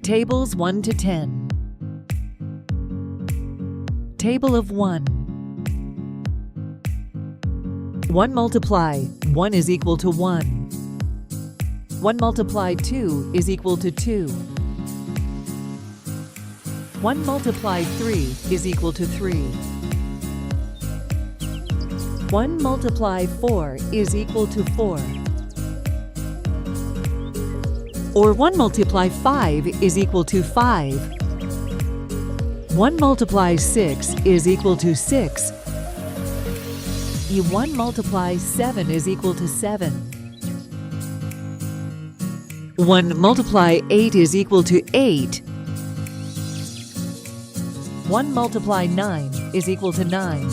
Tables 1 to 10. Table of 1. 1 multiply 1 is equal to 1. 1 multiply 2 is equal to 2. 1 multiply 3 is equal to 3. 1 multiply 4 is equal to 4. Or 1 multiply 5 is equal to 5. 1 multiply 6 is equal to 6. 1 multiply 7 is equal to 7. 1 multiply 8 is equal to 8. 1 multiply 9 is equal to 9.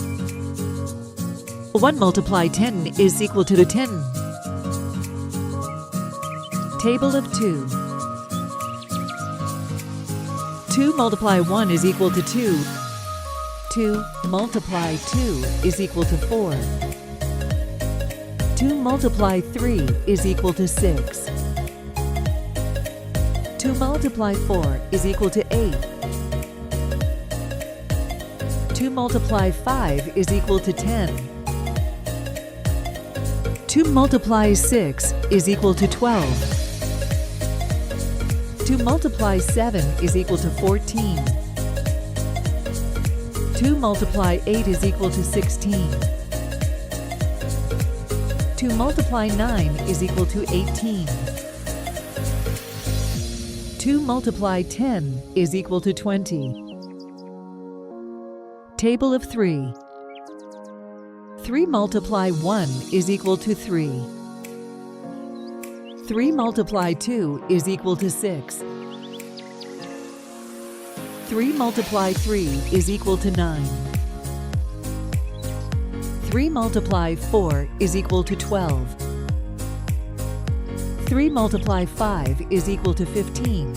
1 multiply 10 is equal to 10. Table of 2. 2 multiply 1 is equal to 2. 2 multiply 2 is equal to 4. 2 multiply 3 is equal to 6. 2 multiply 4 is equal to 8. 2 multiply 5 is equal to 10. 2 multiply 6 is equal to 12. 2 multiply 7 is equal to 14. 2 multiply 8 is equal to 16. 2 multiply 9 is equal to 18. 2 multiply 10 is equal to 20. Table of 3. 3 multiply 1 is equal to 3. 3 multiply 2 is equal to 6. 3 multiply 3 is equal to 9. 3 multiply 4 is equal to 12. 3 multiply 5 is equal to 15.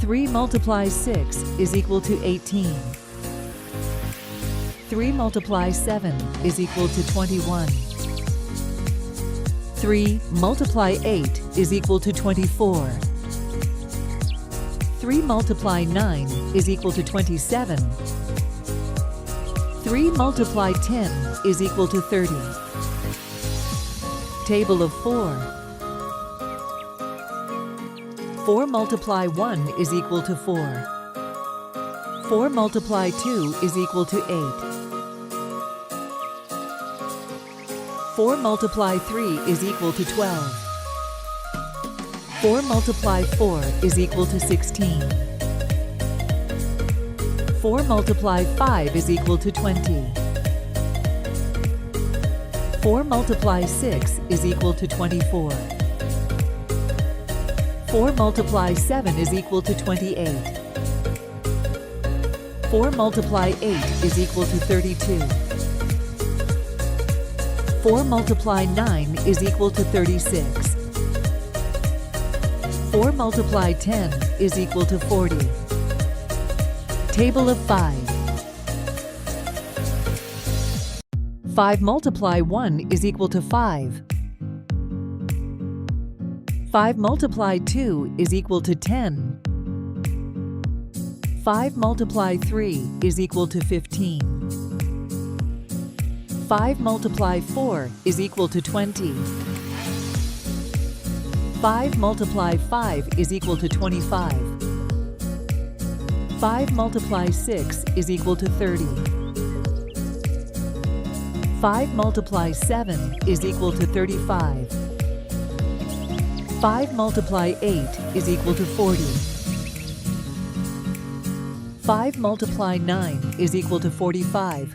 3 multiply 6 is equal to 18. 3 multiply 7 is equal to 21. 3 multiply 8 is equal to 24. 3 multiply 9 is equal to 27. 3 multiply 10 is equal to 30. Table of 4. 4 multiply 1 is equal to 4. 4 multiply 2 is equal to 8. 4 multiply 3 is equal to 12. 4 multiply 4 is equal to 16. 4 multiply 5 is equal to 20. 4 multiply 6 is equal to 24. 4 multiply 7 is equal to 28. 4 multiply 8 is equal to 32. 4 multiply 9 is equal to 36. 4 multiply 10 is equal to 40. Table of 5. 5 multiply 1 is equal to 5. 5 multiply 2 is equal to 10. 5 multiply 3 is equal to 15. 5 multiply 4 is equal to 20. 5 multiply 5 is equal to 25. 5 multiply 6 is equal to 30. 5 multiply 7 is equal to 35. 5 multiply 8 is equal to 40. 5 multiply 9 is equal to 45.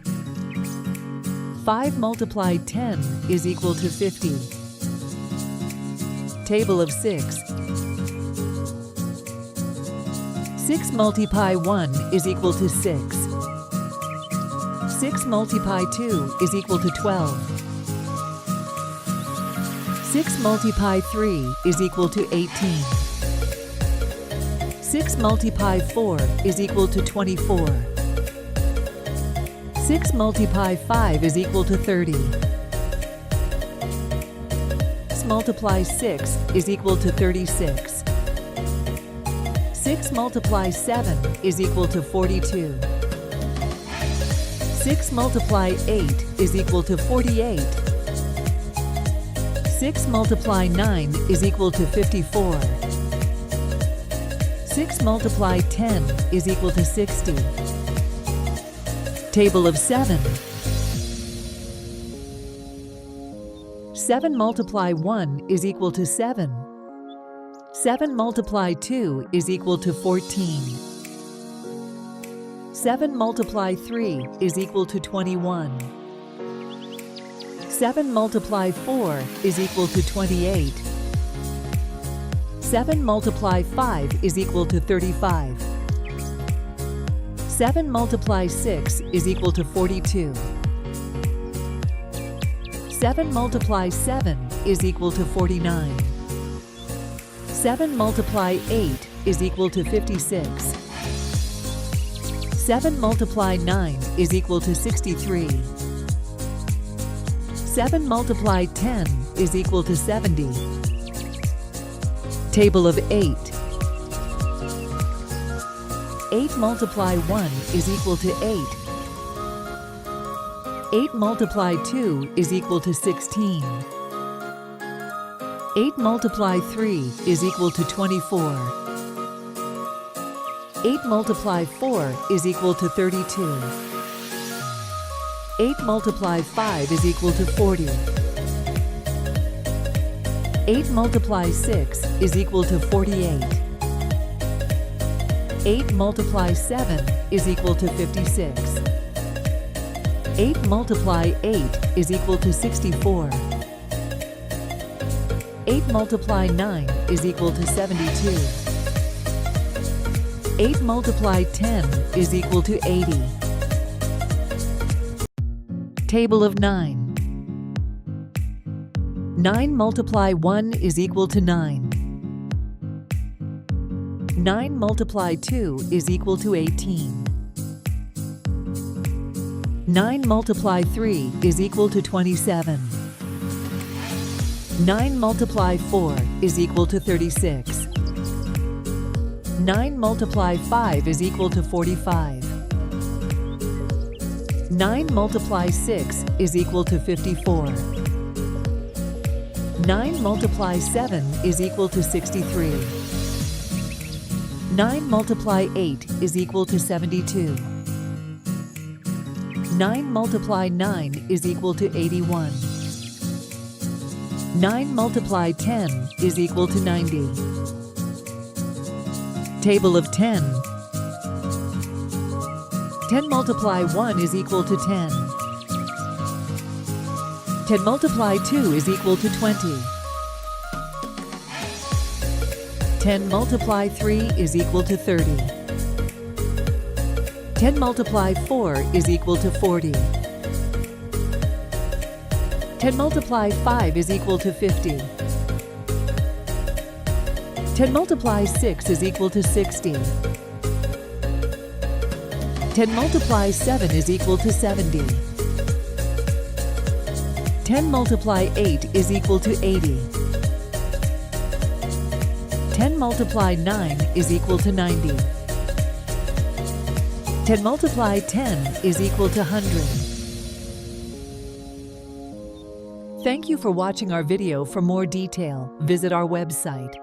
5 multiply 10 is equal to 50. Table of 6. 6 multiply 1 is equal to 6. 6 multiply 2 is equal to 12. 6 multiply 3 is equal to 18. 6 multiply 4 is equal to 24. 6 multiply 5 is equal to 30. 6 multiply 6 is equal to 36. 6 multiply 7 is equal to 42. 6 multiply 8 is equal to 48. 6 multiply 9 is equal to 54. 6 multiply 10 is equal to 60. Table of 7. 7 multiply 1 is equal to 7. 7 multiply 2 is equal to 14. 7 multiply 3 is equal to 21. 7 multiply 4 is equal to 28. 7 multiply 5 is equal to 35. 7 multiply 6 is equal to 42. 7 multiply 7 is equal to 49. 7 multiply 8 is equal to 56. 7 multiply 9 is equal to 63. 7 multiply 10 is equal to 70. Table of 8. 8 multiply 1 is equal to 8. 8 multiply 2 is equal to 16. 8 multiply 3 is equal to 24. 8 multiply 4 is equal to 32. 8 multiply 5 is equal to 40. 8 multiply 6 is equal to 48. 8 multiply 7 is equal to 56. 8 multiply 8 is equal to 64. 8 multiply 9 is equal to 72. 8 multiply 10 is equal to 80. Table of 9. 9 multiply 1 is equal to 9. 9 multiply 2 is equal to 18. 9 multiply 3 is equal to 27. 9 multiply 4 is equal to 36. 9 multiply 5 is equal to 45. 9 multiply 6 is equal to 54. 9 multiply 7 is equal to 63. 9 multiply 8 is equal to 72. 9 multiply 9 is equal to 81. 9 multiply 10 is equal to 90. Table of 10. 10 multiply 1 is equal to 10. 10 multiply 2 is equal to 20. 10 multiply 3 is equal to 30. 10 multiply 4 is equal to 40. 10 multiply 5 is equal to 50. 10 multiply 6 is equal to 60. 10 multiply 7 is equal to 70. 10 multiply 8 is equal to 80. 10 multiply 9 is equal to 90. 10 multiply 10 is equal to 100. Thank you for watching our video. For more detail, visit our website.